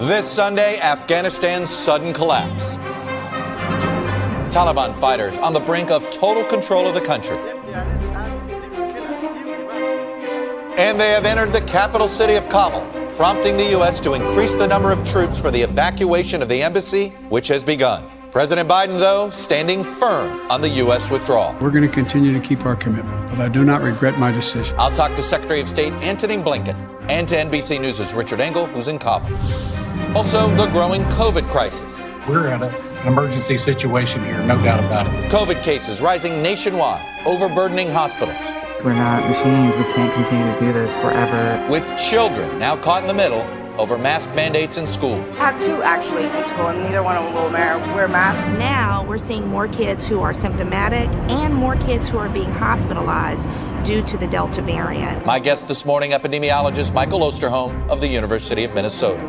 This Sunday, Afghanistan's sudden collapse. Taliban fighters on the brink of total control of the country. And they have entered the capital city of Kabul, prompting the U.S. to increase the number of troops for the evacuation of the embassy, which has begun. President Biden, though, standing firm on the U.S. withdrawal. We're going to continue to keep our commitment, but I do not regret my decision. I'll talk to Secretary of State Antony Blinken and to NBC News' Richard Engel, who's in Kabul. Also, the growing COVID crisis. We're in an emergency situation here, no doubt about it. COVID cases rising nationwide, overburdening hospitals. We're not machines. We can't continue to do this forever. With children now caught in the middle over mask mandates in schools. I had two actually in school, and neither one of them will wear masks. Now we're seeing more kids who are symptomatic and more kids who are being hospitalized due to the Delta variant. My guest this morning, epidemiologist Michael Osterholm of the University of Minnesota.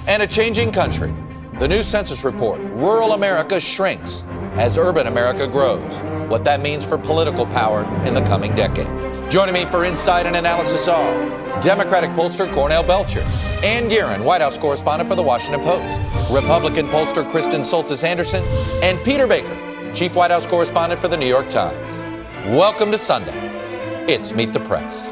And a changing country. The new census report, rural America shrinks as urban America grows. What that means for political power in the coming decade. Joining me for insight and analysis are Democratic pollster Cornell Belcher, Ann Guerin, White House correspondent for The Washington Post, Republican pollster Kristen Soltis Anderson, and Peter Baker, Chief White House correspondent for The New York Times. Welcome to Sunday. It's Meet the Press.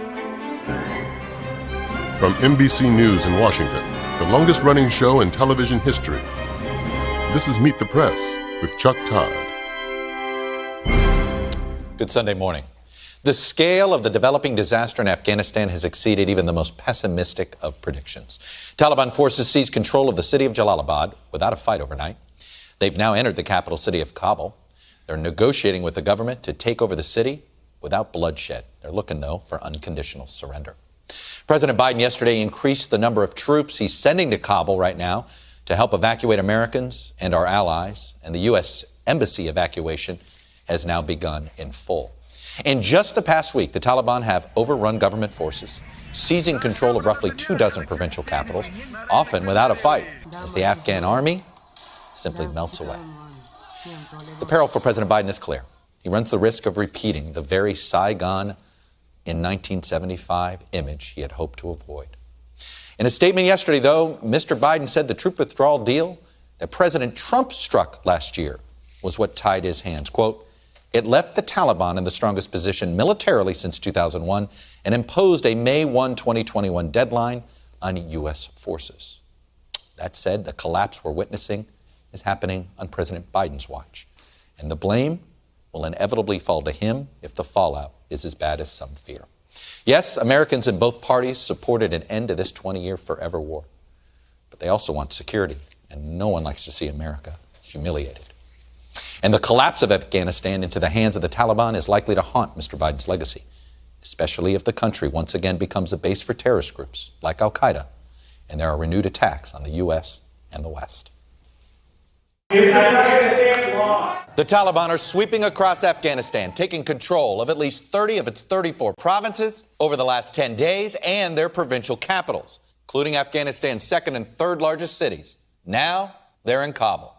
From NBC News in Washington, the longest-running show in television history. This is Meet the Press with Chuck Todd. Good Sunday morning. The scale of the developing disaster in Afghanistan has exceeded even the most pessimistic of predictions. Taliban forces seized control of the city of Jalalabad without a fight overnight. They've now entered the capital city of Kabul. They're negotiating with the government to take over the city without bloodshed. They're looking, though, for unconditional surrender. President Biden yesterday increased the number of troops he's sending to Kabul right now to help evacuate Americans and our allies, and the U.S. Embassy evacuation has now begun in full. In just the past week, the Taliban have overrun government forces, seizing control of roughly 24 provincial capitals, often without a fight, as the Afghan army simply melts away. The peril for President Biden is clear. He runs the risk of repeating the very Saigon in 1975 image he had hoped to avoid. In a statement yesterday, though, Mr. Biden said the troop withdrawal deal that President Trump struck last year was what tied his hands. Quote, it left the Taliban in the strongest position militarily since 2001 and imposed a May 1, 2021 deadline on U.S. forces. That said, the collapse we're witnessing is happening on President Biden's watch, and the blame will inevitably fall to him if the fallout is as bad as some fear. Yes, Americans in both parties supported an end to this 20-year forever war, but they also want security, and no one likes to see America humiliated. And the collapse of Afghanistan into the hands of the Taliban is likely to haunt Mr. Biden's legacy, especially if the country once again becomes a base for terrorist groups like Al-Qaeda, and there are renewed attacks on the U.S. and the West. The Taliban are sweeping across Afghanistan, taking control of at least 30 of its 34 provinces over the last 10 days and their provincial capitals, including Afghanistan's second and third largest cities. Now they're in Kabul.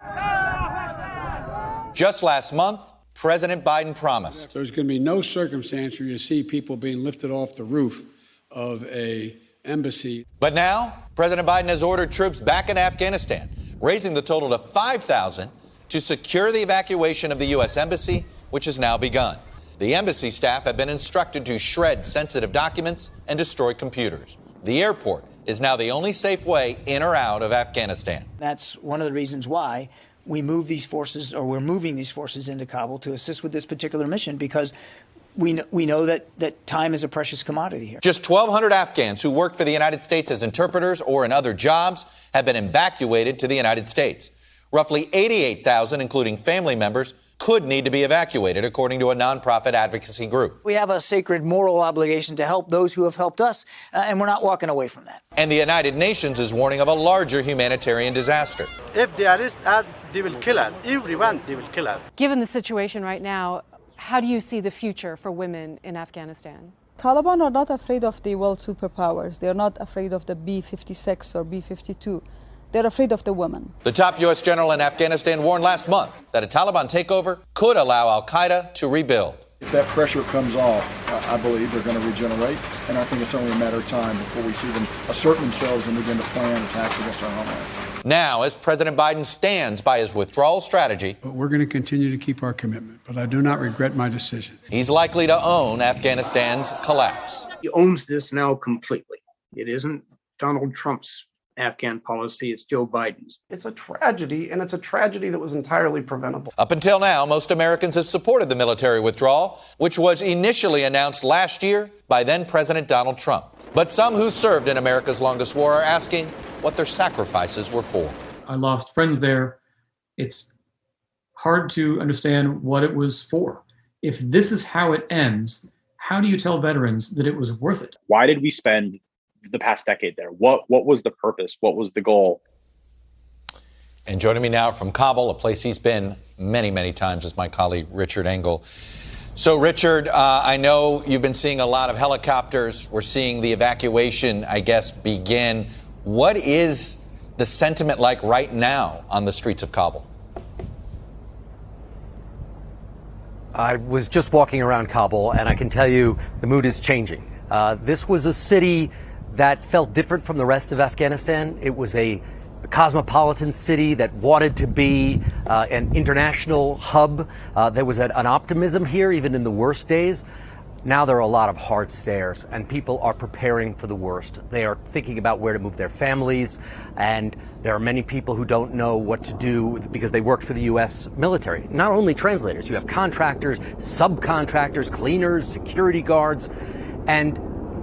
Just last month, President Biden promised there's going to be no circumstance where you see people being lifted off the roof of a embassy. But now, President Biden has ordered troops back in Afghanistan, raising the total to 5,000 to secure the evacuation of the U.S. Embassy, which has now begun. The embassy staff have been instructed to shred sensitive documents and destroy computers. The airport is now the only safe way in or out of Afghanistan. That's one of the reasons why we move these forces, or we're moving these forces into Kabul to assist with this particular mission, because we know that time is a precious commodity here. Just 1,200 Afghans who worked for the United States as interpreters or in other jobs have been evacuated to the United States. Roughly 88,000, including family members, could need to be evacuated, according to a nonprofit advocacy group. We have a sacred moral obligation to help those who have helped us, and we're not walking away from that. And the United Nations is warning of a larger humanitarian disaster. If they arrest us, they will kill us. Everyone, they will kill us. Given the situation right now, how do you see the future for women in Afghanistan? Taliban are not afraid of the world superpowers. They're not afraid of the B-56 or B-52. They're afraid of the women. The top U.S. general in Afghanistan warned last month that a Taliban takeover could allow Al-Qaeda to rebuild. If that pressure comes off, I believe they're going to regenerate, and I think it's only a matter of time before we see them assert themselves and begin to plan attacks against our homeland. Now, as President Biden stands by his withdrawal strategy, But we're going to continue to keep our commitment, but I do not regret my decision. he's likely to own Afghanistan's collapse. He owns this now completely. It isn't Donald Trump's Afghan policy, it's Joe Biden's. It's a tragedy, and it's a tragedy that was entirely preventable. Up until now, most Americans have supported the military withdrawal, which was initially announced last year by then President Donald Trump. But some who served in America's longest war are asking what their sacrifices were for. I lost friends there. It's hard to understand what it was for. If this is how it ends, how do you tell veterans that it was worth it? Why did we spend the past decade there? What was the purpose? What was the goal? And joining me now from Kabul, a place he's been many, many times, is my colleague Richard Engel. So, Richard, I know you've been seeing a lot of helicopters. We're seeing the evacuation, I guess, begin. What is the sentiment like right now on the streets of Kabul? I was just walking around Kabul, and I can tell you the mood is changing. This was a city that felt different from the rest of Afghanistan. It was a cosmopolitan city that wanted to be an international hub. There was an optimism here, even in the worst days. Now there are a lot of hard stares, and people are preparing for the worst. They are thinking about where to move their families, and there are many people who don't know what to do because they work for the U.S. military. Not only translators, you have contractors, subcontractors, cleaners, security guards, and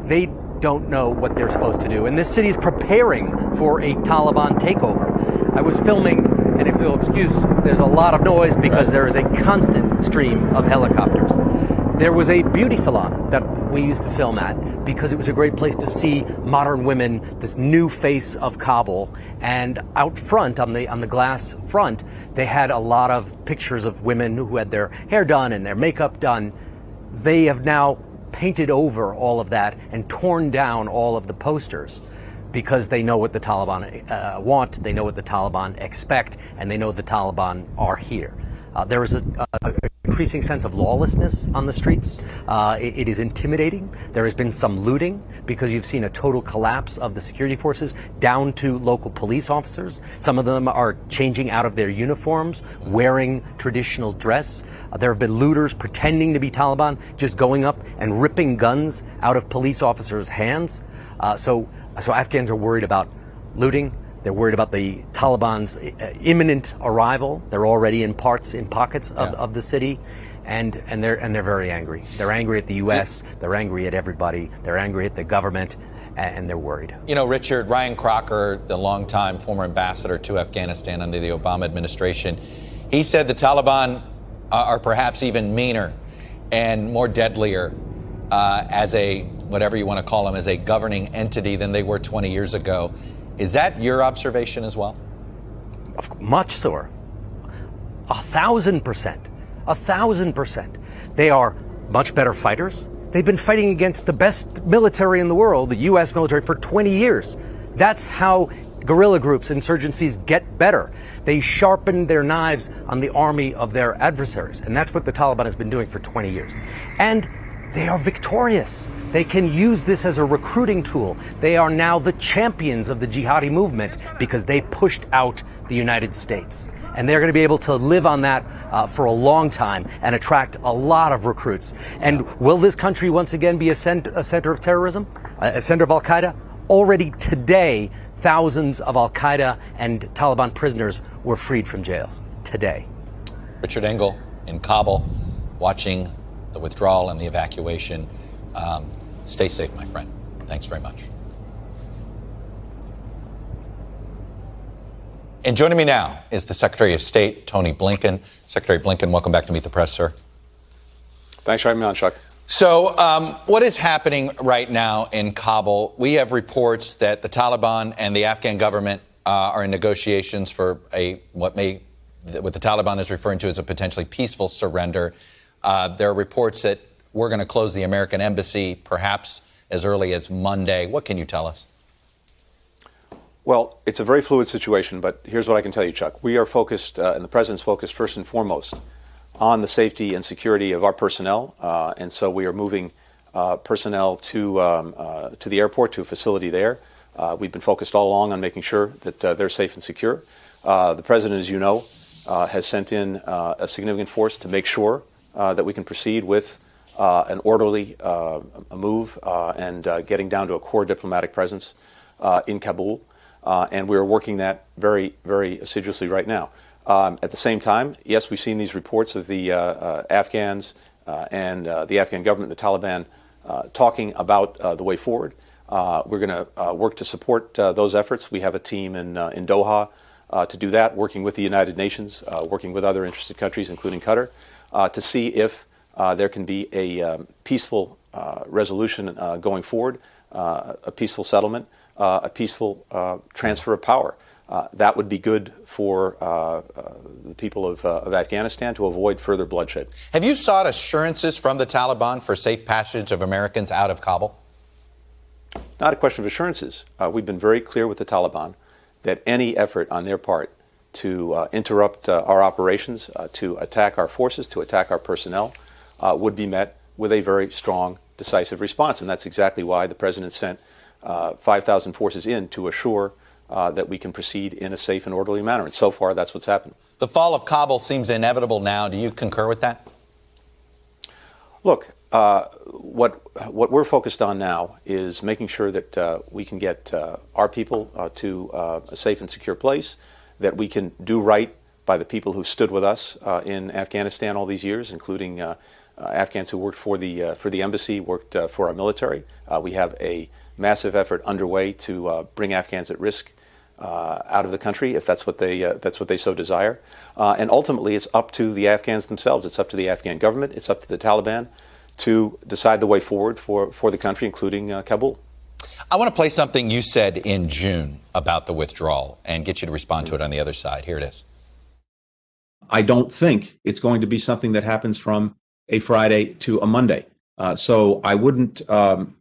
they don't know what they're supposed to do. And this city is preparing for a Taliban takeover. I was filming, and if you'll excuse, there's a lot of noise because there is a constant stream of helicopters. There was a beauty salon that we used to film at because it was a great place to see modern women, this new face of Kabul. And out front, on the glass front, they had a lot of pictures of women who had their hair done and their makeup done. They have now painted over all of that and torn down all of the posters because they know what the Taliban want, they know what the Taliban expect, and they know the Taliban are here. There is an increasing sense of lawlessness on the streets. It is intimidating. There has been some looting because you've seen a total collapse of the security forces down to local police officers. Some of them are changing out of their uniforms, wearing traditional dress. There have been looters pretending to be Taliban, just going up and ripping guns out of police officers' hands. So Afghans are worried about looting. They're worried about the Taliban's imminent arrival. They're already in pockets of the city, and they're very angry. They're angry at the U.S. They're angry at everybody. They're angry at the government, and they're worried. You know, Richard, Ryan Crocker, the longtime former ambassador to Afghanistan under the Obama administration, he said the Taliban are perhaps even meaner and more deadlier as a, whatever you want to call them, as a governing entity than they were 20 years ago. Is that your observation as well? Much so. 1,000%. 1,000%. They are much better fighters. They've been fighting against the best military in the world, the U.S. military, for 20 years. That's how guerrilla groups, insurgencies get better. They sharpen their knives on the army of their adversaries. And that's what the Taliban has been doing for 20 years. And they are victorious. They can use this as a recruiting tool. They are now the champions of the jihadi movement because they pushed out the United States. And they're going to be able to live on that for a long time and attract a lot of recruits. And will this country once again be a center of terrorism, a center of al-Qaeda? Already today, thousands of al-Qaeda and Taliban prisoners were freed from jails. Today. Richard Engel in Kabul, watching the withdrawal and the evacuation. Stay safe, my friend. Thanks very much. And joining me now is the Secretary of State, Antony Blinken. Secretary Blinken, welcome back to Meet the Press, sir. Thanks for having me on, Chuck. So what is happening right now in Kabul? We have reports that the Taliban and the Afghan government are in negotiations for what the Taliban is referring to as a potentially peaceful surrender. There are reports that we're going to close the American embassy perhaps as early as Monday. What can you tell us? Well, it's a very fluid situation, but here's what I can tell you, Chuck. We are focused, and the president's focused first and foremost, on the safety and security of our personnel, and so we are moving personnel to the airport, to a facility there. We've been focused all along on making sure that they're safe and secure. The President, as you know, has sent in a significant force to make sure that we can proceed with an orderly move and getting down to a core diplomatic presence in Kabul. And we're working that very, very assiduously right now. At the same time, yes, we've seen these reports of the Afghans and the Afghan government, the Taliban, talking about the way forward. We're going to work to support those efforts. We have a team in Doha to do that, working with the United Nations, working with other interested countries, including Qatar, to see if there can be a peaceful resolution going forward, a peaceful settlement, a peaceful transfer of power. That would be good for the people of Afghanistan to avoid further bloodshed. Have you sought assurances from the Taliban for safe passage of Americans out of Kabul? Not a question of assurances. We've been very clear with the Taliban that any effort on their part to interrupt our operations, to attack our forces, to attack our personnel, would be met with a very strong, decisive response. And that's exactly why the President sent 5,000 forces in to assure that we can proceed in a safe and orderly manner. And so far, that's what's happened. The fall of Kabul seems inevitable now. Do you concur with that? Look, what we're focused on now is making sure that we can get our people to a safe and secure place, that we can do right by the people who stood with us in Afghanistan all these years, including Afghans who worked for the embassy, worked for our military. We have a massive effort underway to bring Afghans at risk out of the country, if that's what they so desire. And ultimately, it's up to the Afghans themselves. It's up to the Afghan government. It's up to the Taliban to decide the way forward for the country, including Kabul. I want to play something you said in June about the withdrawal and get you to respond to it on the other side. Here it is. I don't think it's going to be something that happens from a Friday to a Monday. So I wouldn't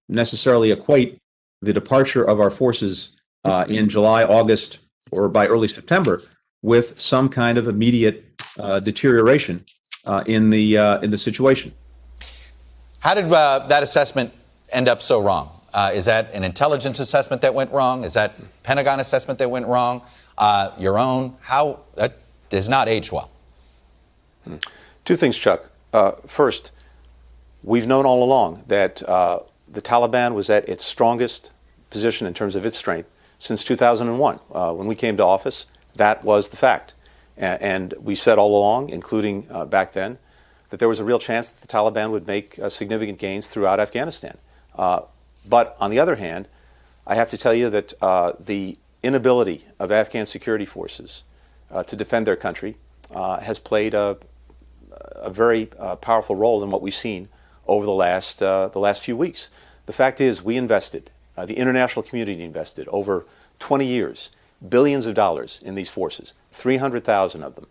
necessarily equate the departure of our forces in July, August, or by early September with some kind of immediate deterioration in the situation. How did that assessment end up so wrong? Is that an intelligence assessment that went wrong? Is that Pentagon assessment that went wrong? Your own? How that does not age well. Two things, Chuck. First, we've known all along that the Taliban was at its strongest position in terms of its strength since 2001. When we came to office, that was the fact. And we said all along, including back then, that there was a real chance that the Taliban would make significant gains throughout Afghanistan. But on the other hand, I have to tell you that the inability of Afghan security forces to defend their country has played a very powerful role in what we've seen over the last few weeks. The fact is, we invested, the international community invested over 20 years, billions of dollars in these forces, 300,000 of them,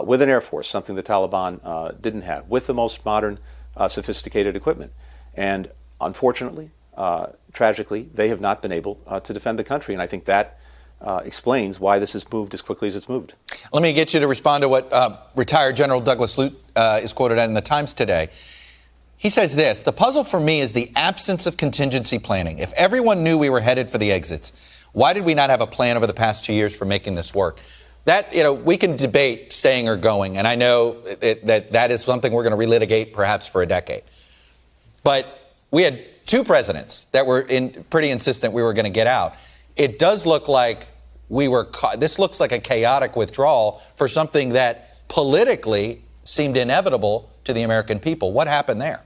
with an air force, something the Taliban didn't have, with the most modern, sophisticated equipment. And unfortunately, tragically, they have not been able to defend the country. And I think that explains why this has moved as quickly as it's moved. Let me get you to respond to what retired General Douglas Lute is quoted in the Times today. He says this: "The puzzle for me is the absence of contingency planning. If everyone knew we were headed for the exits, why did we not have a plan over the past 2 years for making this work?" That, we can debate staying or going, and I know that is something we're going to relitigate perhaps for a decade. But we had two presidents that were pretty insistent we were going to get out. It does look like this looks like a chaotic withdrawal for something that politically seemed inevitable to the American people. What happened there?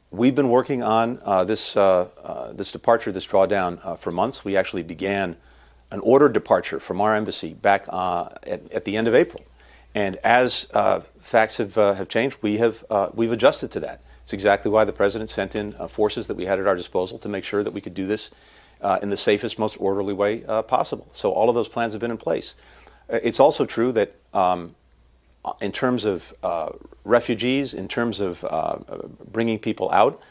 We've been working on this departure, this drawdown for months. We actually began an ordered departure from our embassy back at the end of April. And as facts have changed, we've adjusted to that. It's exactly why the President sent in forces that we had at our disposal to make sure that we could do this in the safest, most orderly way possible. So all of those plans have been in place. It's also true that in terms of refugees, in terms of bringing people out,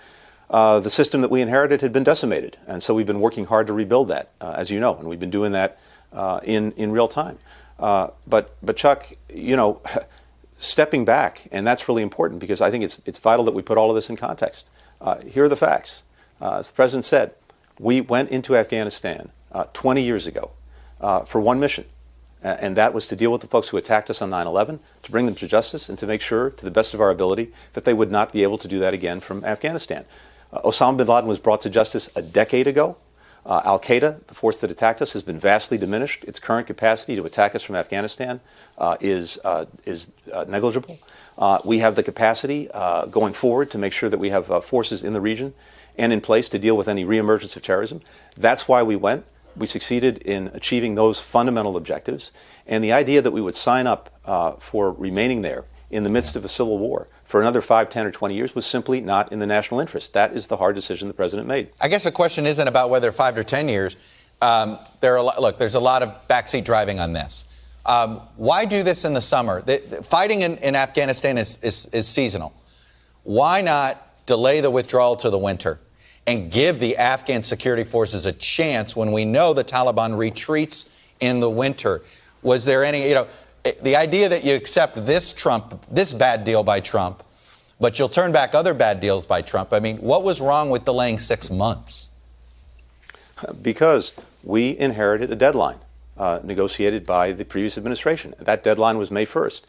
the system that we inherited had been decimated. And so we've been working hard to rebuild that, as you know, and we've been doing that in real time. But Chuck, stepping back, and that's really important because I think it's vital that we put all of this in context. Here are the facts. As the president said, we went into Afghanistan 20 years ago for one mission, and that was to deal with the folks who attacked us on 9/11, to bring them to justice, and to make sure, to the best of our ability, that they would not be able to do that again from Afghanistan. Osama bin Laden was brought to justice a decade ago. Al-Qaeda, the force that attacked us, has been vastly diminished. Its current capacity to attack us from Afghanistan is negligible. We have the capacity going forward to make sure that we have forces in the region and in place to deal with any reemergence of terrorism. That's why we went. We succeeded in achieving those fundamental objectives. And the idea that we would sign up for remaining there in the midst of a civil war for another 5, 10, or 20 years was simply not in the national interest. That is the hard decision the president made. I guess the question isn't about whether 5 or 10 years. There's a lot of backseat driving on this. Why do this in the summer? Fighting in Afghanistan is seasonal. Why not delay the withdrawal to the winter and give the Afghan security forces a chance when we know the Taliban retreats in the winter? Was there any, the idea that you accept this bad deal by Trump, but you'll turn back other bad deals by Trump? I mean, what was wrong with delaying 6 months? Because we inherited a deadline negotiated by the previous administration. That deadline was May 1st.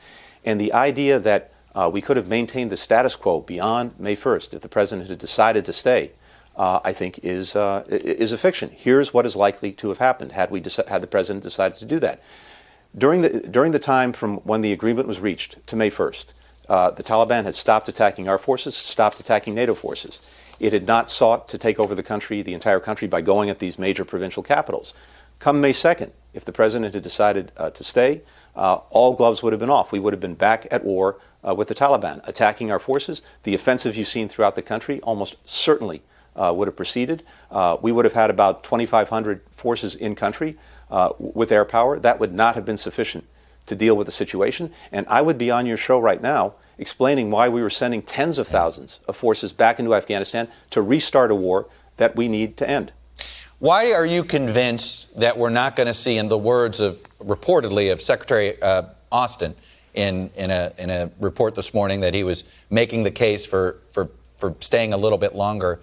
And the idea that we could have maintained the status quo beyond May 1st if the president had decided to stay, I think is a fiction. Here's what is likely to have happened had the president decided to do that. During the time from when the agreement was reached to May 1st, the Taliban had stopped attacking our forces, stopped attacking NATO forces. It had not sought to take over the entire country, by going at these major provincial capitals. Come May 2nd, if the president had decided to stay, all gloves would have been off. We would have been back at war with the Taliban, attacking our forces. The offensive you've seen throughout the country almost certainly would have proceeded. We would have had about 2,500 forces in country with air power. That would not have been sufficient to deal with the situation. And I would be on your show right now explaining why we were sending tens of thousands of forces back into Afghanistan to restart a war that we need to end. Why are you convinced that we're not going to see, in the words of reportedly of Secretary Austin in a report this morning, that he was making the case for staying a little bit longer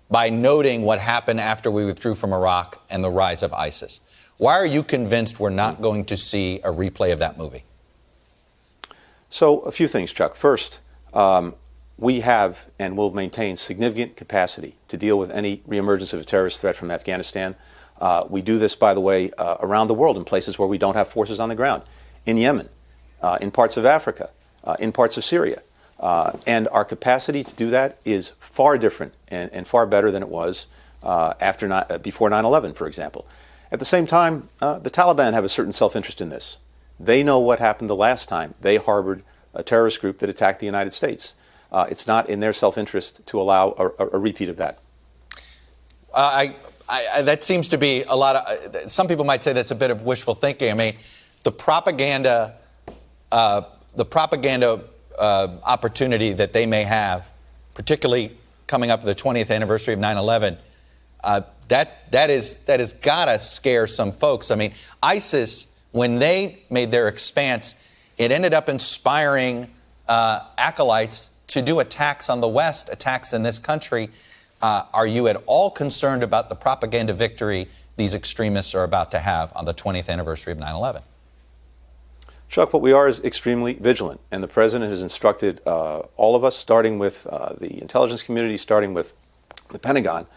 by noting what happened after we withdrew from Iraq and the rise of ISIS? Why are you convinced we're not going to see a replay of that movie? So a few things, Chuck. First, we have and will maintain significant capacity to deal with any reemergence of a terrorist threat from Afghanistan. We do this, by the way, around the world in places where we don't have forces on the ground. In Yemen, in parts of Africa, in parts of Syria. And our capacity to do that is far different and far better than it was before 9/11, for example. At the same time, the Taliban have a certain self-interest in this. They know what happened the last time they harbored a terrorist group that attacked the United States. It's not in their self-interest to allow a repeat of that. That seems to be a lot of. Some people might say that's a bit of wishful thinking. I mean, the propaganda opportunity that they may have, particularly coming up to the 20th anniversary of 9/11, that has got to scare some folks. I mean, ISIS, when they made their expanse, it ended up inspiring acolytes to do attacks on the West, attacks in this country. Are you at all concerned about the propaganda victory these extremists are about to have on the 20th anniversary of 9/11? Chuck, what we are is extremely vigilant, and the president has instructed all of us, starting with the intelligence community, starting with the Pentagon,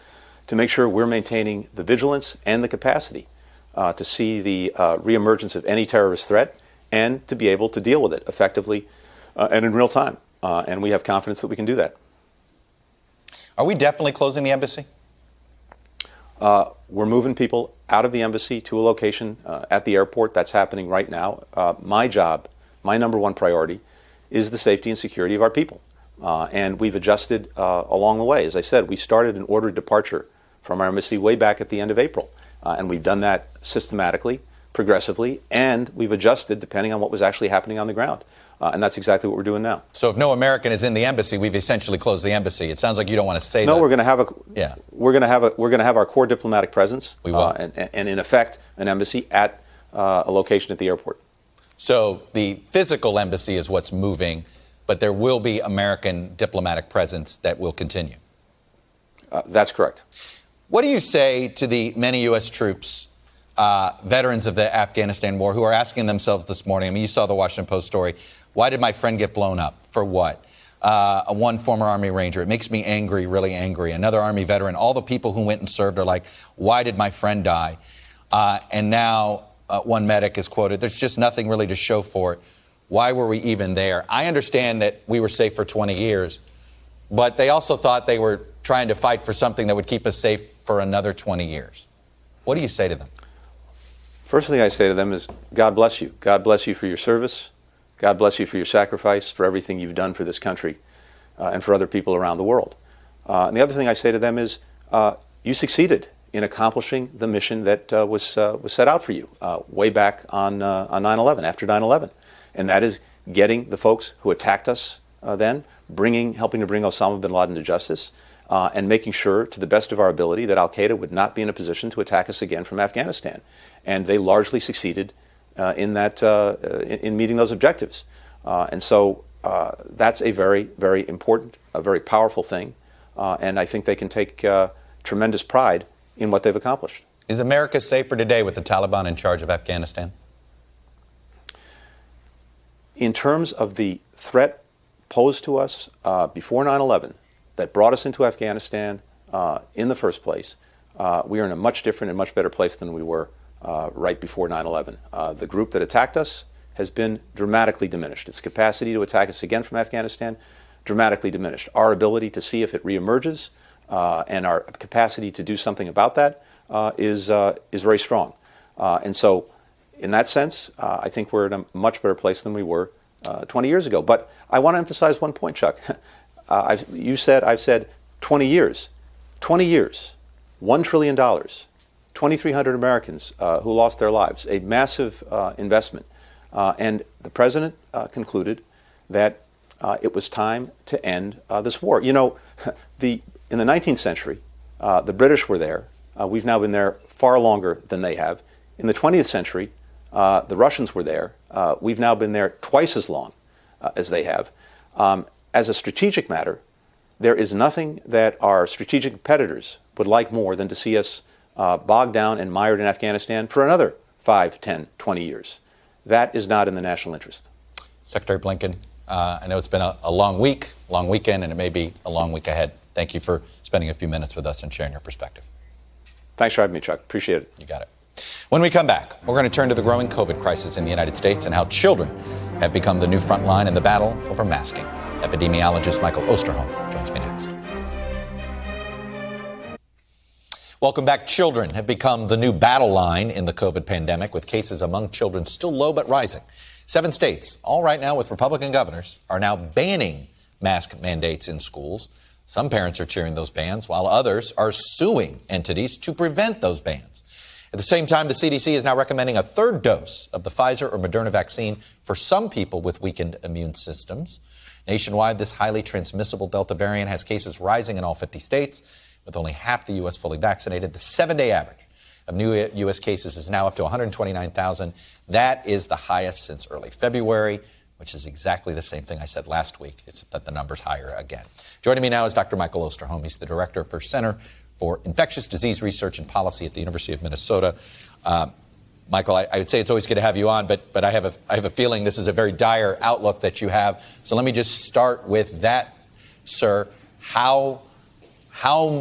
to make sure we're maintaining the vigilance and the capacity to see the reemergence of any terrorist threat and to be able to deal with it effectively and in real time. And we have confidence that we can do that. Are we definitely closing the embassy? We're moving people out of the embassy to a location at the airport. That's happening right now. My job, my number one priority, is the safety and security of our people. And we've adjusted along the way. As I said, we started an ordered departure from our embassy way back at the end of April. And we've done that systematically, progressively, and we've adjusted depending on what was actually happening on the ground. And that's exactly what we're doing now. So if no American is in the embassy, we've essentially closed the embassy. It sounds like you don't want to say that. No, we're going to have we're going to have our core diplomatic presence. We will. And in effect, an embassy at a location at the airport. So the physical embassy is what's moving, but there will be American diplomatic presence that will continue. That's correct. What do you say to the many U.S. troops, veterans of the Afghanistan war, who are asking themselves this morning, I mean, you saw the Washington Post story, why did my friend get blown up? For what? One former Army Ranger, it makes me angry, really angry. Another Army veteran, all the people who went and served are like, why did my friend die? And now one medic is quoted, there's just nothing really to show for it. Why were we even there? I understand that we were safe for 20 years, but they also thought they were trying to fight for something that would keep us safe for another 20 years. What do you say to them? First thing I say to them is, God bless you. God bless you for your service. God bless you for your sacrifice, for everything you've done for this country and for other people around the world. And the other thing I say to them is, you succeeded in accomplishing the mission that was set out for you way back on 9/11, after 9/11. And that is getting the folks who attacked us then, helping to bring Osama bin Laden to justice, and making sure, to the best of our ability, that al-Qaeda would not be in a position to attack us again from Afghanistan. And they largely succeeded in meeting those objectives. And so that's a very, very important, a very powerful thing. And I think they can take tremendous pride in what they've accomplished. Is America safer today with the Taliban in charge of Afghanistan? In terms of the threat posed to us before 9/11 that brought us into Afghanistan in the first place, we are in a much different and much better place than we were right before 9/11. The group that attacked us has been dramatically diminished. Its capacity to attack us again from Afghanistan, dramatically diminished. Our ability to see if it reemerges and our capacity to do something about that is very strong. And so, in that sense, I think we're in a much better place than we were 20 years ago. But I want to emphasize one point, Chuck. I've said 20 years. 20 years, $1 trillion, 2,300 Americans who lost their lives, a massive investment. And the president concluded that it was time to end this war. You know, in the 19th century, the British were there. We've now been there far longer than they have. In the 20th century, the Russians were there. We've now been there twice as long as they have. As a strategic matter, there is nothing that our strategic competitors would like more than to see us bogged down and mired in Afghanistan for another 5, 10, 20 years. That is not in the national interest. Secretary Blinken, I know it's been a long week, long weekend, and it may be a long week ahead. Thank you for spending a few minutes with us and sharing your perspective. Thanks for having me, Chuck. Appreciate it. You got it. When we come back, we're going to turn to the growing COVID crisis in the United States and how children have become the new front line in the battle over masking. Epidemiologist Michael Osterholm joins me next. Welcome back. Children have become the new battle line in the COVID pandemic, with cases among children still low but rising. 7 states, all right now with Republican governors, are now banning mask mandates in schools. Some parents are cheering those bans, while others are suing entities to prevent those bans. At the same time, the CDC is now recommending a 3rd dose of the Pfizer or Moderna vaccine for some people with weakened immune systems. Nationwide, this highly transmissible Delta variant has cases rising in all 50 states, with only half the U.S. fully vaccinated. The 7-day average of new U.S. cases is now up to 129,000. That is the highest since early February, which is exactly the same thing I said last week, except that the number's higher again. Joining me now is Dr. Michael Osterholm. He's the director for Center for Infectious Disease Research and Policy at the University of Minnesota. Michael, I would say it's always good to have you on, but I have a feeling this is a very dire outlook that you have. So let me just start with that, sir. How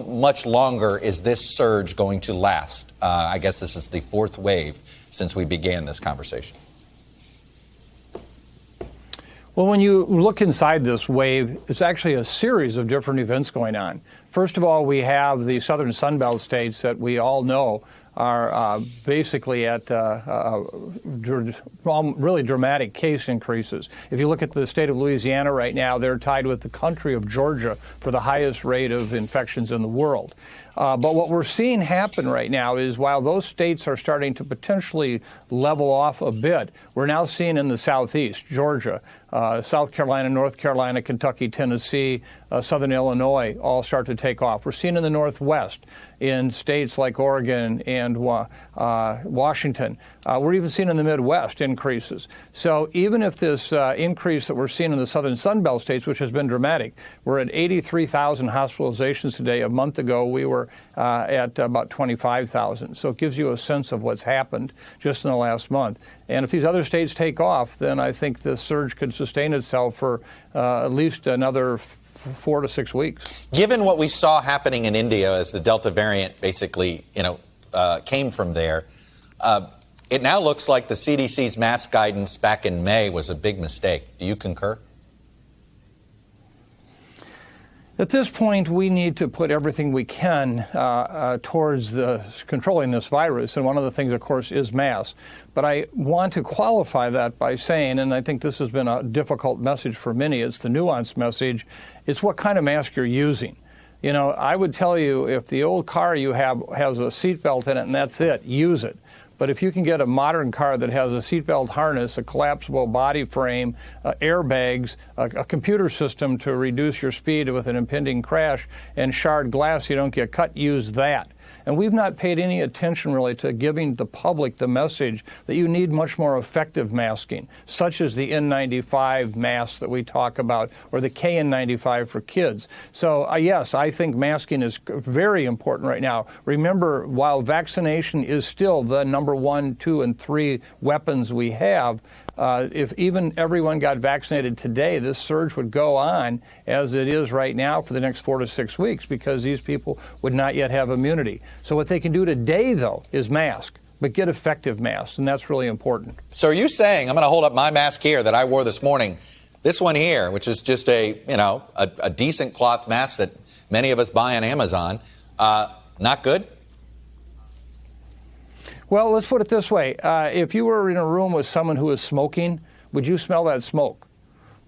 much longer is this surge going to last? I guess this is the 4th wave since we began this conversation. Well, when you look inside this wave, it's actually a series of different events going on. First of all, we have the southern Sunbelt states that we all know are basically at really dramatic case increases. If you look at the state of Louisiana right now, they're tied with the country of Georgia for the highest rate of infections in the world. But what we're seeing happen right now is while those states are starting to potentially level off a bit, we're now seeing in the southeast, Georgia, South Carolina, North Carolina, Kentucky, Tennessee, southern Illinois all start to take off. We're seeing in the northwest, in states like Oregon and Washington. We're even seeing in the Midwest increases. So even if this increase that we're seeing in the southern Sun Belt states, which has been dramatic, we're at 83,000 hospitalizations today. A month ago, we were at about 25,000. So it gives you a sense of what's happened just in the last month. And if these other states take off, then I think this surge could sustain itself for at least another 4 to 6 weeks. Given what we saw happening in India as the Delta variant basically, came from there, it now looks like the CDC's mask guidance back in May was a big mistake. Do you concur? At this point, we need to put everything we can towards controlling this virus. And one of the things, of course, is masks. But I want to qualify that by saying, and I think this has been a difficult message for many, it's the nuanced message, it's what kind of mask you're using. I would tell you, if the old car you have has a seatbelt in it and that's it, use it. But if you can get a modern car that has a seatbelt harness, a collapsible body frame, airbags, a computer system to reduce your speed with an impending crash, and shard glass so you don't get cut, use that. And we've not paid any attention really to giving the public the message that you need much more effective masking, such as the N95 mask that we talk about, or the KN95 for kids. So yes, I think masking is very important right now. Remember, while vaccination is still the number 1, 2, and 3 weapons we have, if even everyone got vaccinated today, this surge would go on as it is right now for the next 4 to 6 weeks, because these people would not yet have immunity. So what they can do today, though, is mask, but get effective masks, and that's really important. So are you saying, I'm going to hold up my mask here that I wore this morning, this one here, which is just a decent cloth mask that many of us buy on Amazon, not good? Well, let's put it this way. If you were in a room with someone who is smoking, would you smell that smoke?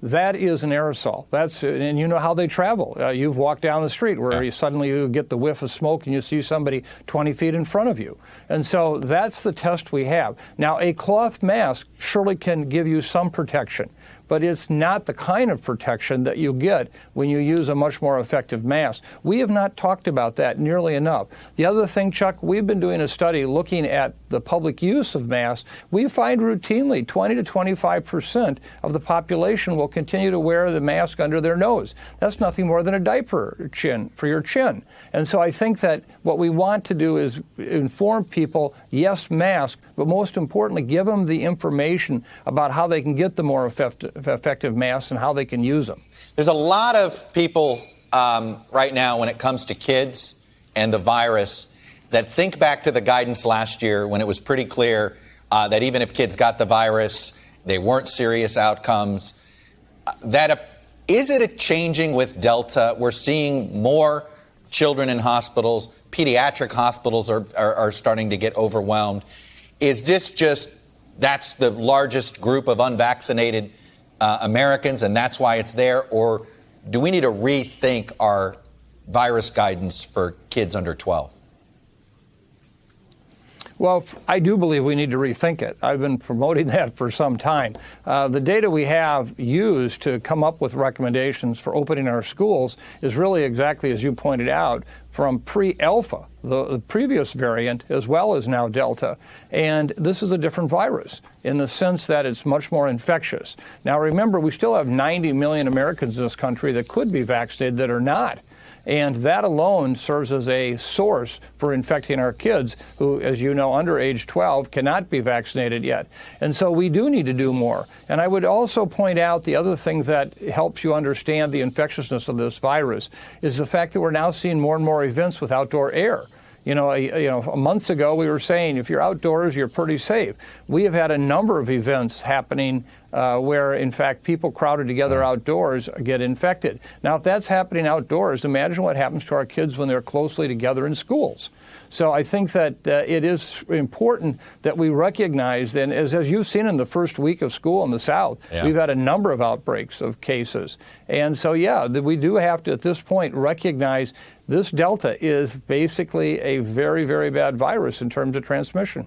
That is an aerosol. And you know how they travel. You've walked down the street where you get the whiff of smoke and you see somebody 20 feet in front of you. And so that's the test we have. Now, a cloth mask surely can give you some protection, but it's not the kind of protection that you get when you use a much more effective mask. We have not talked about that nearly enough. The other thing, Chuck, we've been doing a study looking at the public use of masks. We find routinely 20 to 25% of the population will continue to wear the mask under their nose. That's nothing more than a diaper for your chin. And so I think that what we want to do is inform people, yes, mask, but most importantly, give them the information about how they can get the more effective masks and how they can use them. There's a lot of people right now when it comes to kids and the virus that think back to the guidance last year when it was pretty clear that even if kids got the virus, they weren't serious outcomes. Is it changing with Delta? We're seeing more children in hospitals. Pediatric hospitals are starting to get overwhelmed. Is this just that's the largest group of unvaccinated Americans and that's why it's there? Or do we need to rethink our virus guidance for kids under 12? Well, I do believe we need to rethink it. I've been promoting that for some time. The data we have used to come up with recommendations for opening our schools is really exactly as you pointed out, from pre-Alpha, the previous variant, as well as now Delta. And this is a different virus in the sense that it's much more infectious. Now, remember, we still have 90 million Americans in this country that could be vaccinated that are not. And that alone serves as a source for infecting our kids who, as you know, under age 12 cannot be vaccinated yet. And so we do need to do more. And I would also point out the other thing that helps you understand the infectiousness of this virus is the fact that we're now seeing more and more events with outdoor air. Months ago we were saying if you're outdoors, you're pretty safe. We have had a number of events happening where, in fact, people crowded together outdoors get infected. Now, if that's happening outdoors, imagine what happens to our kids when they're closely together in schools. So I think that it is important that we recognize, and as you've seen in the first week of school in the South, we've had a number of outbreaks of cases. And so, we do have to, at this point, recognize this Delta is basically a very, very bad virus in terms of transmission.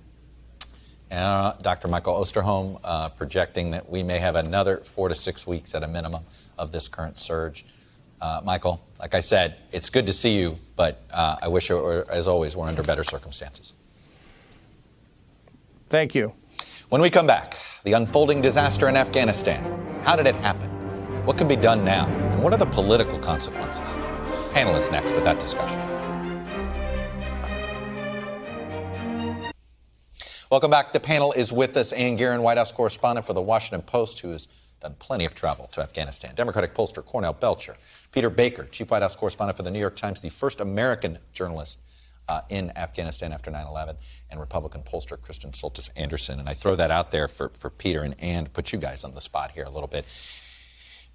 Dr. Michael Osterholm projecting that we may have another 4 to 6 weeks at a minimum of this current surge. Michael, like I said, it's good to see you, but I wish, as always, we're under better circumstances. Thank you. When we come back, the unfolding disaster in Afghanistan. How did it happen? What can be done now? And what are the political consequences? Panel is next with that discussion. Welcome back. The panel is with us. Ann Guerin, White House correspondent for The Washington Post, who has done plenty of travel to Afghanistan. Democratic pollster Cornell Belcher. Peter Baker, chief White House correspondent for The New York Times, the first American journalist in Afghanistan after 9/11, and Republican pollster Kristen Soltis Anderson. And I throw that out there for Peter and Ann to put you guys on the spot here a little bit.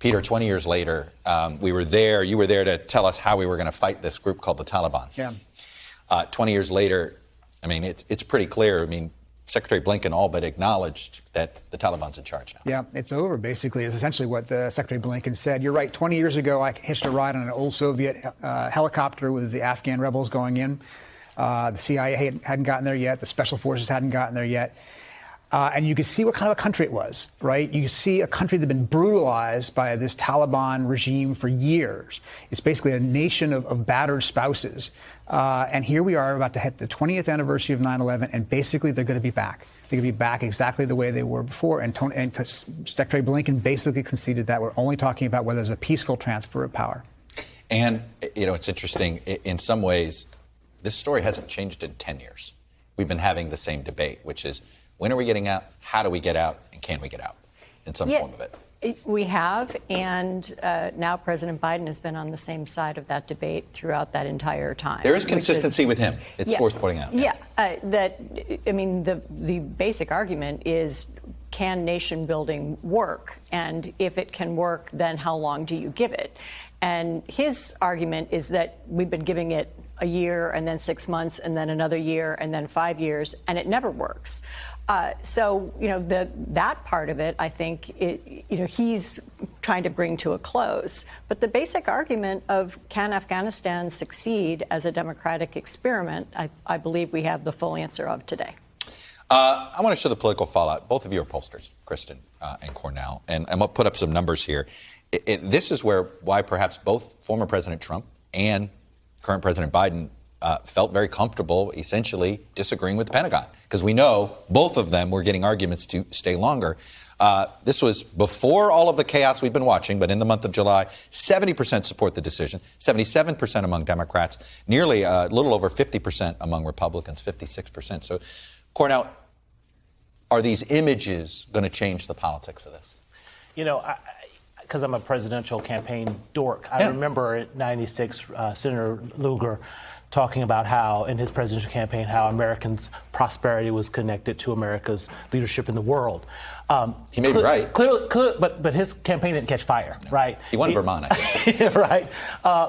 Peter, 20 years later, we were there. You were there to tell us how we were going to fight this group called the Taliban. Yeah. 20 years later, I mean, it's pretty clear. I mean, Secretary Blinken all but acknowledged that the Taliban's in charge now. Yeah, it's over, basically, is essentially what the Secretary Blinken said. You're right. 20 years ago, I hitched a ride on an old Soviet helicopter with the Afghan rebels going in. The CIA hadn't gotten there yet. The Special Forces hadn't gotten there yet. And you could see what kind of a country it was, right? You see a country that had been brutalized by this Taliban regime for years. It's basically a nation of battered spouses. And here we are about to hit the 20th anniversary of 9/11, and basically they're going to be back. They're going to be back exactly the way they were before. And Secretary Blinken basically conceded that we're only talking about whether there's a peaceful transfer of power. And, you know, it's interesting. In some ways, this story hasn't changed in 10 years. We've been having the same debate, which is, when are we getting out? How do we get out? And can we get out in some form of it? We have, and now President Biden has been on the same side of that debate throughout that entire time. There is consistency with him. It's worth pointing out. The basic argument is, can nation building work? And if it can work, then how long do you give it? And his argument is that we've been giving it a year and then 6 months and then another year and then 5 years, and it never works. So, you know, that part of it, I think, he's trying to bring to a close. But the basic argument of, can Afghanistan succeed as a democratic experiment, I believe we have the full answer of today. I want to show the political fallout. Both of you are pollsters, Kristen and Cornell, and I'm going to put up some numbers here. This is why perhaps both former President Trump and current President Biden felt very comfortable essentially disagreeing with the Pentagon, because we know both of them were getting arguments to stay longer. This was before all of the chaos we've been watching, but in the month of July, 70% support the decision, 77% among Democrats, nearly a little over 50% among Republicans, 56%. So, Cornell, are these images going to change the politics of this? You know, because I'm a presidential campaign dork, I remember in '96, Senator Lugar talking about how, in his presidential campaign, how Americans' prosperity was connected to America's leadership in the world. He may be right. Clearly, but his campaign didn't catch fire, right? He won Vermont, I think. Right.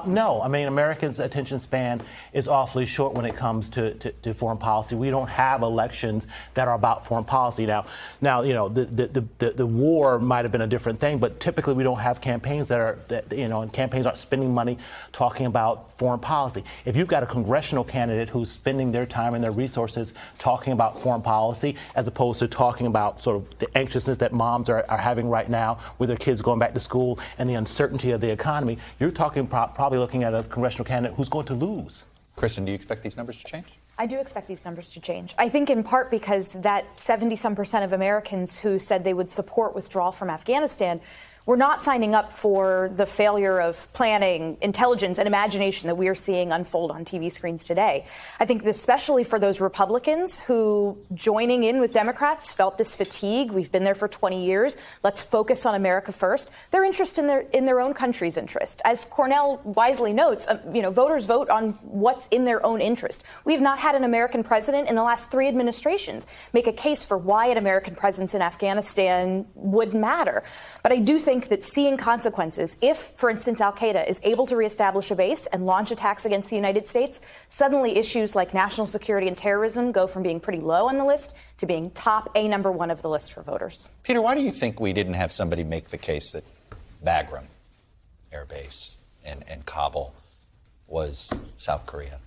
No, I mean, Americans' attention span is awfully short when it comes to foreign policy. We don't have elections that are about foreign policy. Now, you know, the war might have been a different thing, but typically we don't have campaigns and campaigns aren't spending money talking about foreign policy. If you've got a congressional candidate who's spending their time and their resources talking about foreign policy, as opposed to talking about sort of the anxiousness that moms are having right now with their kids going back to school and the uncertainty of the economy, you're talking probably looking at a congressional candidate who's going to lose. Kristen, do you expect these numbers to change? I do expect these numbers to change. I think in part because that 70-some% of Americans who said they would support withdrawal from Afghanistan were not signing up for the failure of planning, intelligence, and imagination that we are seeing unfold on TV screens today. I think especially for those Republicans who, joining in with Democrats, felt this fatigue. We've been there for 20 years. Let's focus on America first. Their interest in their own country's interest. As Cornell wisely notes, voters vote on what's in their own interest. We have not had an American president in the last 3 administrations make a case for why an American presence in Afghanistan would matter. But I do think that seeing consequences, if, for instance, al-Qaeda is able to reestablish a base and launch attacks against the United States, suddenly issues like national security and terrorism go from being pretty low on the list to being top number 1 of the list for voters. Peter, why do you think we didn't have somebody make the case that Bagram Air Base and Kabul was South Korea,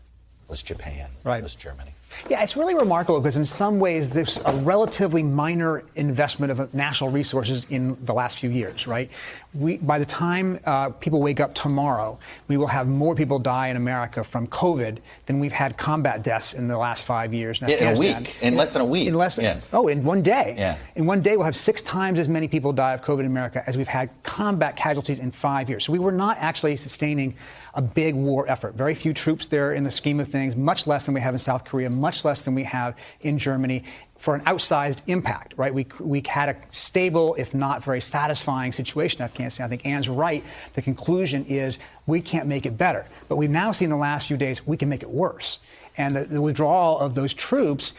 was Japan, was Germany? Yeah, it's really remarkable because in some ways there's a relatively minor investment of national resources in the last few years, right? By the time people wake up tomorrow, we will have more people die in America from COVID than we've had combat deaths in the last 5 years. In a week, in less than a week. In less than, in one day. Yeah. In one day, we'll have 6 times as many people die of COVID in America as we've had combat casualties in 5 years. So we were not actually sustaining a big war effort. Very few troops there in the scheme of things, much less than we have in South Korea, much less than we have in Germany, for an outsized impact, right? We had a stable, if not very satisfying situation in Afghanistan. I think Ann's right. The conclusion is we can't make it better. But we've now seen in the last few days we can make it worse. And the withdrawal of those troops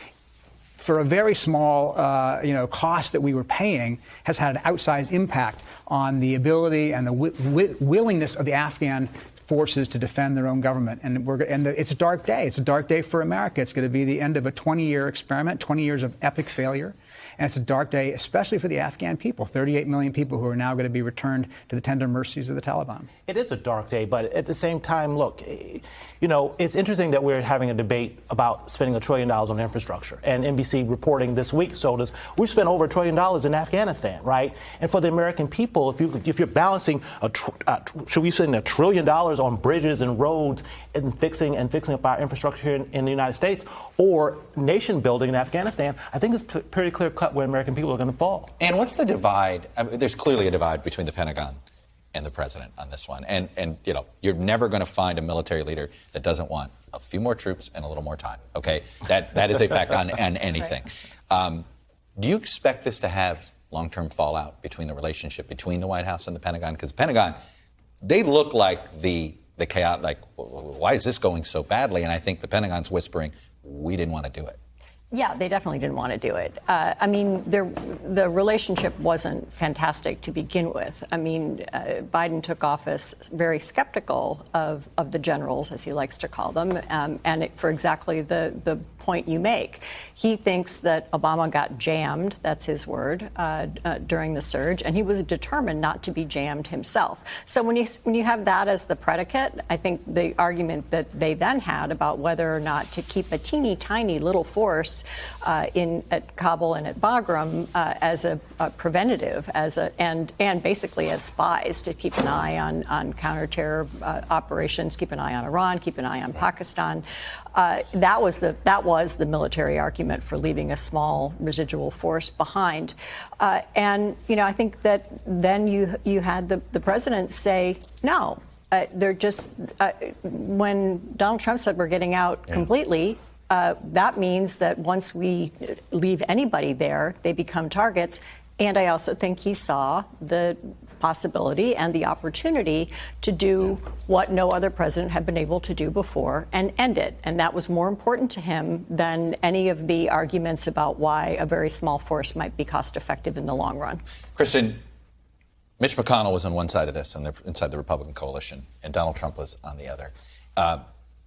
for a very small, cost that we were paying has had an outsized impact on the ability and the willingness of the Afghan forces to defend their own government. And it's a dark day. It's a dark day for America. It's going to be the end of a 20-year experiment, 20 years of epic failure. And it's a dark day, especially for the Afghan people, 38 million people who are now going to be returned to the tender mercies of the Taliban. It is a dark day, but at the same time, look, it's interesting that we're having a debate about spending $1 trillion on infrastructure. And NBC reporting this week showed us we spent over $1 trillion in Afghanistan, right? And for the American people, if you're balancing, should we spend $1 trillion on bridges and roads and fixing up our infrastructure here in the United States, or nation building in Afghanistan, I think it's pretty clear cut where American people are going to fall. And what's the divide? I mean, there's clearly a divide between the Pentagon and the president on this one. And you're never going to find a military leader that doesn't want a few more troops and a little more time. Okay, that is a fact on anything. Right. Do you expect this to have long-term fallout between the relationship between the White House and the Pentagon? Because the Pentagon, they look like the chaos. Like, why is this going so badly? And I think the Pentagon's whispering, we didn't want to do it. Yeah, they definitely didn't want to do it. I mean, the relationship wasn't fantastic to begin with. I mean, Biden took office very skeptical of the generals, as he likes to call them, for exactly the point you make. He thinks that Obama got jammed, that's his word, during the surge, and he was determined not to be jammed himself. So when you have that as the predicate, I think the argument that they then had about whether or not to keep a teeny tiny little force at Kabul and at Bagram as a preventative, and basically as spies to keep an eye on counterterror operations, keep an eye on Iran, keep an eye on Pakistan. That was the military argument for leaving a small residual force behind. And I think that then you had the president say no. They're just when Donald Trump said we're getting out completely. That means that once we leave anybody there, they become targets. And I also think he saw the possibility and the opportunity to do what no other president had been able to do before and end it. And that was more important to him than any of the arguments about why a very small force might be cost effective in the long run. Kristen, Mitch McConnell was on one side of this inside the Republican coalition, and Donald Trump was on the other.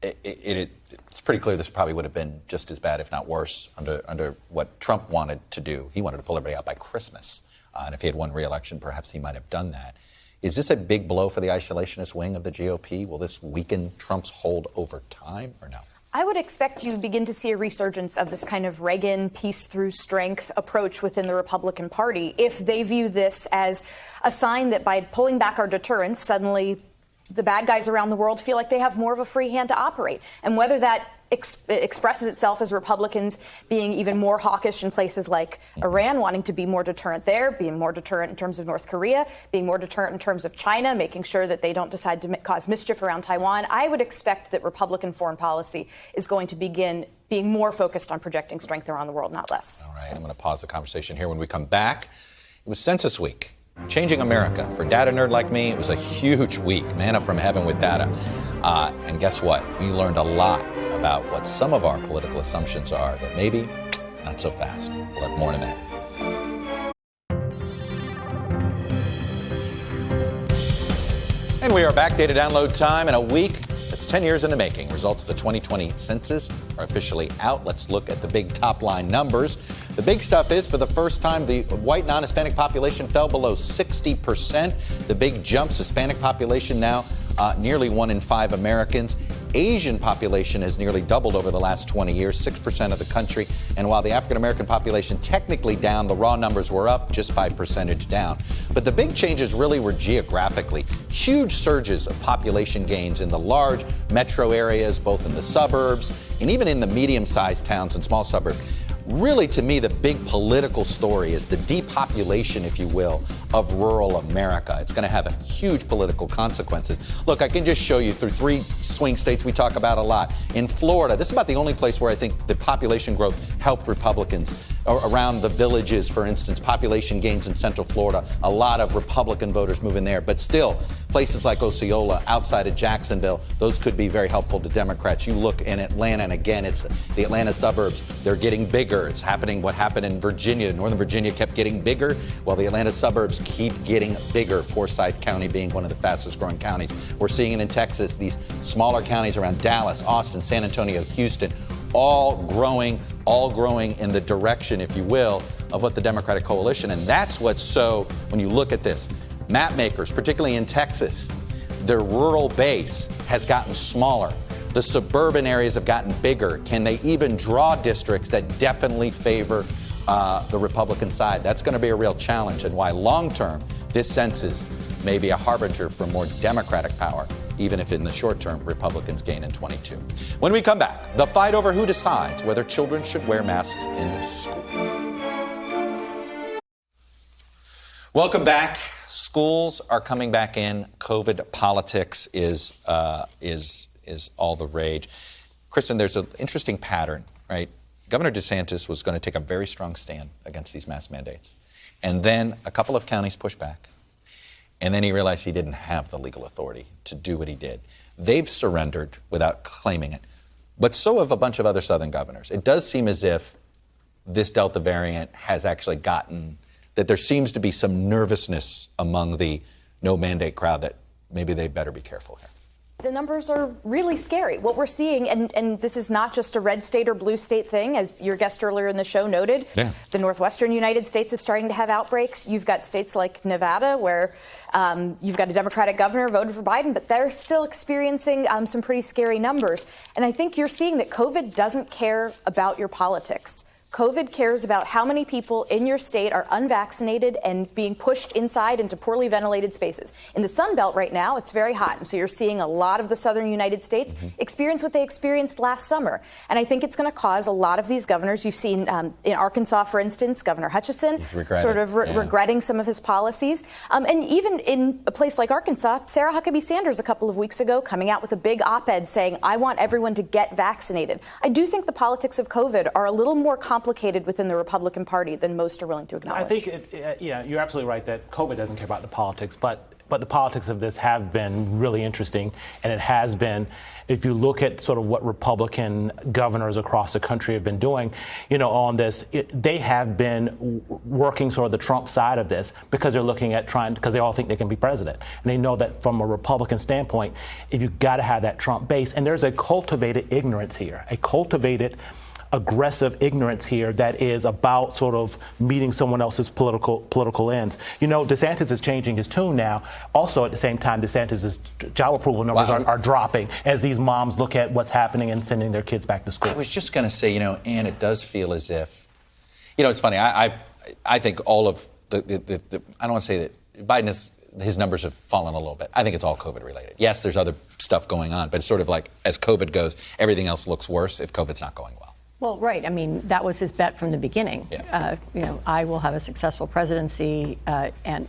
It's pretty clear this probably would have been just as bad, if not worse, under what Trump wanted to do. He wanted to pull everybody out by Christmas. And if he had won re-election, perhaps he might have done that. Is this a big blow for the isolationist wing of the GOP? Will this weaken Trump's hold over time or no? I would expect you to begin to see a resurgence of this kind of Reagan peace through strength approach within the Republican Party if they view this as a sign that by pulling back our deterrence, suddenly the bad guys around the world feel like they have more of a free hand to operate. And whether that expresses itself as Republicans being even more hawkish in places like Iran, wanting to be more deterrent there, being more deterrent in terms of North Korea, being more deterrent in terms of China, making sure that they don't decide to cause mischief around Taiwan, I would expect that Republican foreign policy is going to begin being more focused on projecting strength around the world, not less. All right, I'm going to pause the conversation here. When we come back, it was Census Week. Changing America. For data nerd like me, it was a huge week. Manna from heaven with data. And guess what? We learned a lot about what some of our political assumptions are that maybe not so fast. We'll have more in a minute. And we are back. Data download time in a week. It's 10 years in the making. Results of the 2020 census are officially out. Let's look at the big top-line numbers. The big stuff is, for the first time, the white non-Hispanic population fell below 60%. The big jumps, Hispanic population now nearly 1 in 5 Americans. Asian population has nearly doubled over the last 20 years, 6% of the country. And while the African American population technically down, the raw numbers were up just by percentage down. But the big changes really were geographically. Huge surges of population gains in the large metro areas, both in the suburbs and even in the medium-sized towns and small suburbs. Really, to me, the big political story is the depopulation, if you will, of rural America. It's going to have huge political consequences. Look, I can just show you through 3 swing states we talk about a lot. In Florida, this is about the only place where I think the population growth helped Republicans. Around the villages, for instance, population gains in Central Florida, a lot of Republican voters moving there. But still, places like Osceola, outside of Jacksonville, those could be very helpful to Democrats. You look in Atlanta, and again, it's the Atlanta suburbs. They're getting bigger. It's happening what happened in Virginia. Northern Virginia kept getting bigger, while the Atlanta suburbs keep getting bigger, Forsyth County being one of the fastest growing counties. We're seeing it in Texas, these smaller counties around Dallas, Austin, San Antonio, Houston, all growing in the direction, if you will, of what the Democratic coalition. And that's what's so, when you look at this, map makers, particularly in Texas, their rural base has gotten smaller. The suburban areas have gotten bigger. Can they even draw districts that definitely favor the Republican side? That's going to be a real challenge, and why long-term this census may be a harbinger for more Democratic power, even if in the short term Republicans gain in 22. When we come back, the fight over who decides whether children should wear masks in school. Welcome back. Schools are coming back in. COVID politics is all the rage. Kristen, there's an interesting pattern, right? Governor DeSantis was going to take a very strong stand against these mask mandates. And then a couple of counties pushed back. And then he realized he didn't have the legal authority to do what he did. They've surrendered without claiming it. But so have a bunch of other Southern governors. It does seem as if this Delta variant has actually gotten, that there seems to be some nervousness among the no mandate crowd that maybe they better be careful here. The numbers are really scary. What we're seeing, and this is not just a red state or blue state thing, as your guest earlier in the show noted. Yeah. The northwestern United States is starting to have outbreaks. You've got states like Nevada where you've got a Democratic governor voted for Biden, but they're still experiencing some pretty scary numbers. And I think you're seeing that COVID doesn't care about your politics. COVID cares about how many people in your state are unvaccinated and being pushed inside into poorly ventilated spaces. In the Sun Belt right now, it's very hot. And so you're seeing a lot of the southern United States experience what they experienced last summer. And I think it's going to cause a lot of these governors. You've seen in Arkansas, for instance, Governor Hutchinson sort of regretting some of his policies. And even in a place like Arkansas, Sarah Huckabee Sanders a couple of weeks ago coming out with a big op-ed saying, I want everyone to get vaccinated. I do think the politics of COVID are a little more complicated within the Republican Party than most are willing to acknowledge. I think, you're absolutely right that COVID doesn't care about the politics, but the politics of this have been really interesting, and it has been, if you look at sort of what Republican governors across the country have been doing, on this, they have been working sort of the Trump side of this because they're looking at because they all think they can be president. And they know that from a Republican standpoint, if you've got to have that Trump base, and there's a cultivated ignorance here, aggressive ignorance here that is about sort of meeting someone else's political ends. DeSantis is changing his tune now. Also, at the same time, DeSantis' job approval numbers are dropping as these moms look at what's happening and sending their kids back to school. I was just going to say, Ann, it does feel as if, it's funny. I think all of the I don't want to say that Biden his numbers have fallen a little bit. I think it's all COVID related. Yes, there's other stuff going on, but it's sort of like as COVID goes, everything else looks worse if COVID's not going well. Well, right. I mean, that was his bet from the beginning. Yeah. I will have a successful presidency and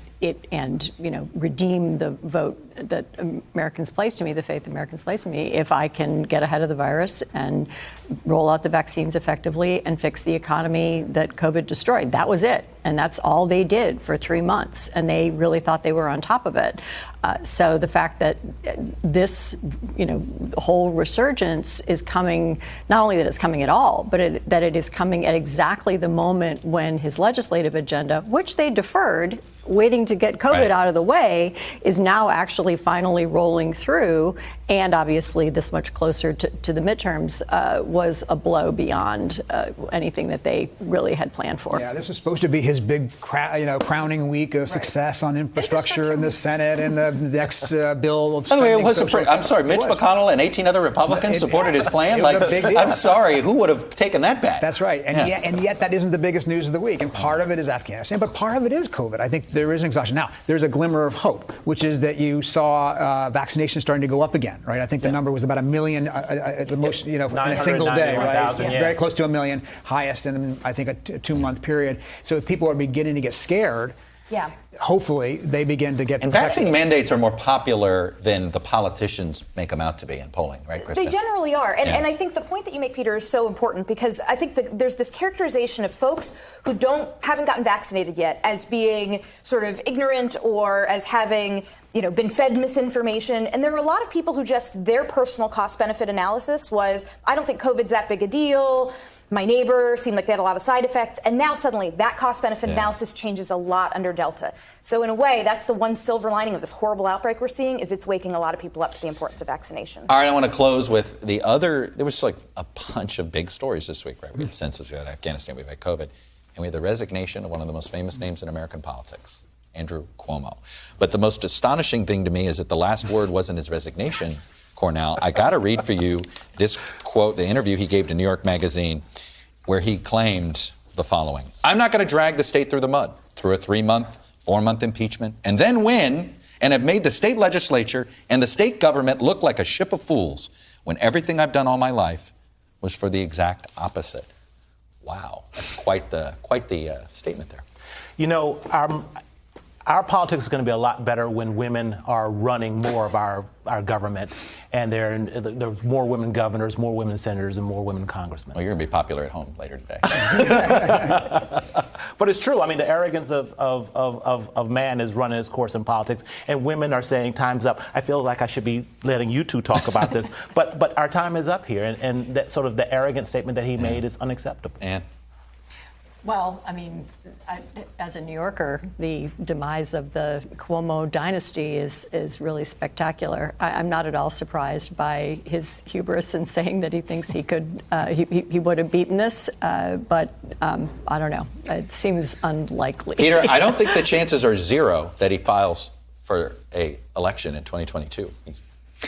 redeem the vote that Americans placed in me, the faith Americans placed in me, if I can get ahead of the virus and roll out the vaccines effectively and fix the economy that COVID destroyed. That was it. And that's all they did for 3 months. And they really thought they were on top of it. So the fact that this, whole resurgence is coming, not only that it's coming at all, but that it is coming at exactly the moment when his legislative agenda, which they deferred, waiting to get COVID out of the way, is now actually finally rolling through. and obviously this much closer to the midterms was a blow beyond anything that they really had planned for. Yeah, this was supposed to be his big crowning week of success on infrastructure in the Senate and the next bill of By the way, it was social. I'm sorry, Mitch McConnell and 18 other Republicans supported his plan. It was a big deal. I'm sorry, who would have taken that bet? That's right. And yet that isn't the biggest news of the week. And part of it is Afghanistan, but part of it is COVID. I think there is an exhaustion. Now, there's a glimmer of hope, which is that you saw vaccinations starting to go up again, right? I think the number was about 1 million at the most, in a single day, right? Very close to 1 million, highest in, I think, a 2-month period. So if people are beginning to get scared, yeah, hopefully they begin to get And protected. vaccine mandates are more popular than the politicians make them out to be in polling, right, Krista? They generally are. And I think the point that you make, Peter, is so important because I think there's this characterization of folks who haven't gotten vaccinated yet as being sort of ignorant or as having been fed misinformation. And there are a lot of people who just their personal cost benefit analysis was, I don't think COVID's that big a deal. My neighbor seemed like they had a lot of side effects. And now suddenly that cost benefit analysis changes a lot under Delta. So in a way, that's the one silver lining of this horrible outbreak we're seeing is it's waking a lot of people up to the importance of vaccination. All right, I want to close with there was like a bunch of big stories this week, right? We had the census, we had Afghanistan, we've had COVID, and we had the resignation of one of the most famous names in American politics, Andrew Cuomo. But the most astonishing thing to me is that the last word wasn't his resignation, Cornell. I got to read for you this quote, the interview he gave to New York Magazine, where he claimed the following. I'm not going to drag the state through the mud, through a 3-month, 4-month impeachment, and then win and have made the state legislature and the state government look like a ship of fools when everything I've done all my life was for the exact opposite. Wow, that's quite the statement there. Our politics is going to be a lot better when women are running more of our government, and there's more women governors, more women senators, and more women congressmen. Well, you're going to be popular at home later today. But it's true. I mean, the arrogance of man is running its course in politics, and women are saying time's up. I feel like I should be letting you two talk about this, but our time is up here, and that sort of the arrogant statement that he made is unacceptable. And Well, I mean, as a New Yorker, the demise of the Cuomo dynasty is really spectacular. I'm not at all surprised by his hubris in saying that he thinks he could, he would have beaten this, but I don't know. It seems unlikely. Peter, I don't think the chances are zero that he files for an election in 2022.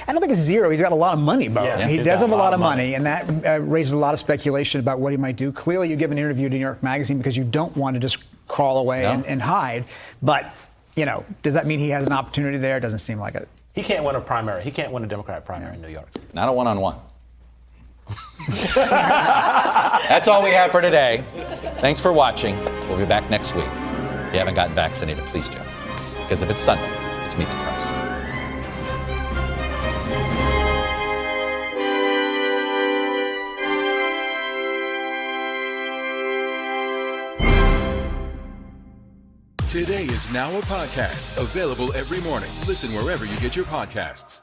I don't think it's zero. He's got a lot of money, Bo. Yeah, he does have a lot of money, and that raises a lot of speculation about what he might do. Clearly, you give an interview to New York Magazine because you don't want to just crawl away and hide. But, does that mean he has an opportunity there? It doesn't seem like it. He can't win a primary. He can't win a Democratic primary in New York. Not a one-on-one. That's all we have for today. Thanks for watching. We'll be back next week. If you haven't gotten vaccinated, please do. Because if it's Sunday, it's Meet the Press. Today is now a podcast available every morning. Listen wherever you get your podcasts.